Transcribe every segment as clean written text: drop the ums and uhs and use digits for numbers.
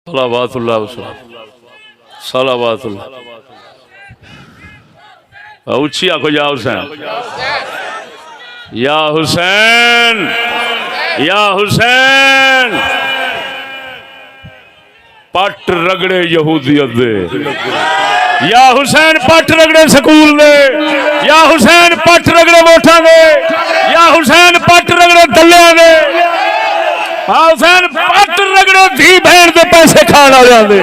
صلوات اللہ وسلم صلوات اللہ اچھی آکو یا حسین یا حسین یا حسین پٹ رگڑے یہودیت دے یا حسین پٹ رگڑے سکول دے یا حسین پٹ رگڑے ووٹاں دے یا حسین پٹ رگڑے دلیاں دے حسین پٹ رگڑے دھی بہن دے پیسے کھانا ہو جاندے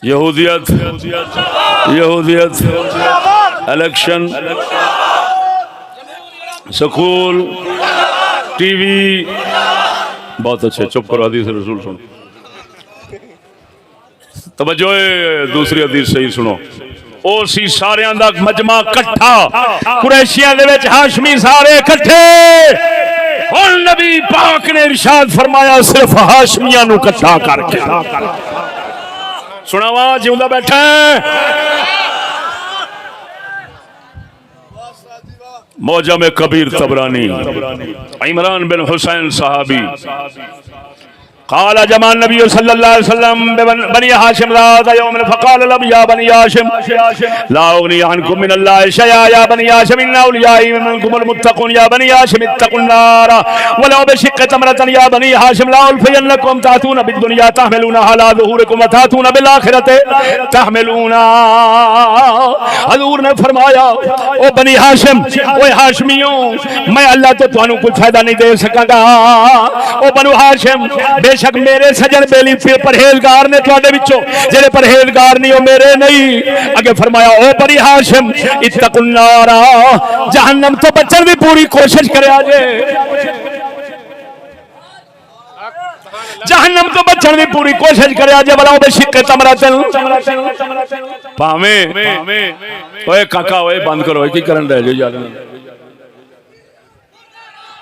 یہودیت یہودیت الیکشن سکول ٹی وی بہت اچھے چپ کرو حدیث رسول سنو توجہ دوسری حدیث صحیح سنو او سی سارے اندر مجمع کٹھا قریشیاں دے وچ ہاشمی سارے کٹھے اور نبی پاک نے ارشاد فرمایا صرف ہاشمیاں نو کٹھا کر کے سنا وہاں جیوندہ بیٹھا ہے موجم کبیر طبرانی عمران بن حسین صحابی قال جمع النبي صلى الله عليه وسلم بني هاشم ذات يوم فقال لهم يا بني هاشم لا أغني عنكم من الله شيئا يا بني هاشم إن أوليائي منكم المتقون يا بني هاشم اتقوا النار ولو بشق تمرة يا بني هاشم لا ألفينكم تأتون بالدنيا تحملونها على ظهوركم وتأتون بالآخرة تحملونها حضور نے فرمایا او بنی ہاشم او ہاشمیوں میں اللہ تو تانوں کوئی فائدہ نہیں دے سکاں گا او بنو ہاشم بے شک میرے سجن بیلی پرہیزگار نے تواڈے وچوں جڑے پرہیزگار نہیں او میرے نہیں اگے فرمایا او بنی ہاشم اتقوا النار جہنم تو بچن دی پوری کوشش کریا جے جہنم تو بچن دی پوری کوشش کریا جے بلاو بے شک تمراتن پاویں اوے کاکا اوے بند کرو کی کرن رہ جو یار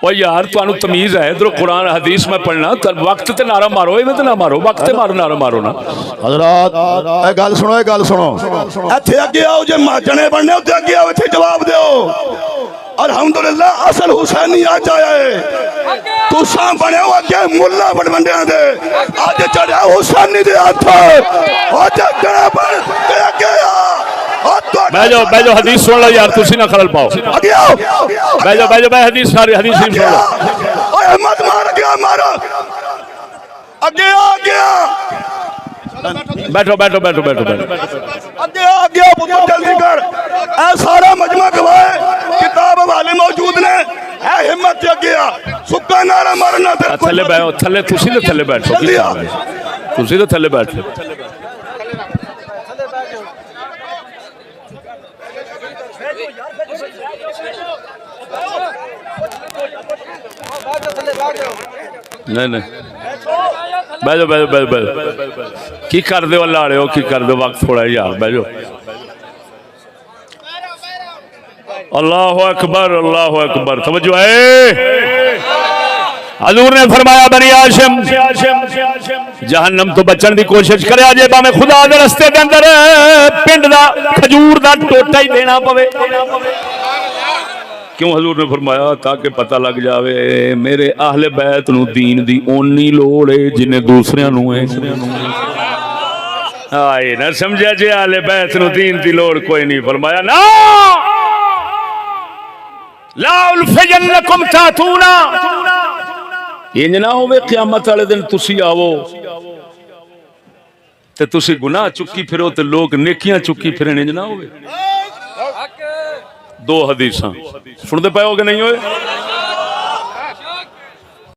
او یار تانوں تمیز ہے ادھر قرآن حدیث میں پڑھنا وقت تے نعرہ مارو ایویں تے نہ مارو وقت تے مارو نعرہ مارو نا حضرات اے گل سنو ایتھے اگے آؤ جے ماجنے بننے اوتے اگے آؤ ایتھے جواب دیو الحمدللہ اصل حسینی آج آیا ہے تو ساں بنے ہو اگے ملا بڑھ بندیاں دے آج چڑھا حسینی دے ہاتھ آج گڑا بڑھ دے اگے آ بیجو حدیث سن لو یار تسی نہ خلل پاؤ بیجو حدیث ساری حدیث سن لو اوے احمد مار گیا مارا اگے آ گیا بیٹھو اگے پتر جلدی کر اے سارا مجمع گواہ کتاب والے موجود نے اے ہمت اگے آ سکا نعرہ مارنا تھلے بیٹھو تھلے تسی تے تھلے بیٹھو تسی تے تھلے بیٹھو نہیں بیجو کی کر دے اللہ رہے ہو کی کر دے وقت تھوڑا یار بیجو اللہ اکبر توجہ ہے حضور نے فرمایا بنی ہاشم جہنم تو بچن دی کوشش کرے آجے میں خدا دے رستے دے اندر پنڈ دا کھجور دا ٹوٹا ہی دینا پوے کیوں حضور نے فرمایا تاکہ پتہ لگ جاوے میرے اہل بیت نو دین دی اونی لوڑ ہے جنہیں دوسریاں نو ہے آئے نہ سمجھا جے اہل بیت نو دین دی لوڑ کوئی نہیں فرمایا نا لا الفجنکم تاتونا یہ نہ ہوئے قیامت والے دن تسی آو تے تسی گناہ چکی پھرو تے لوگ نیکیاں چکی پھرنے نہ ہوئے دو حدیثاں سن دے پائے ہو کہ نہیں ہوئے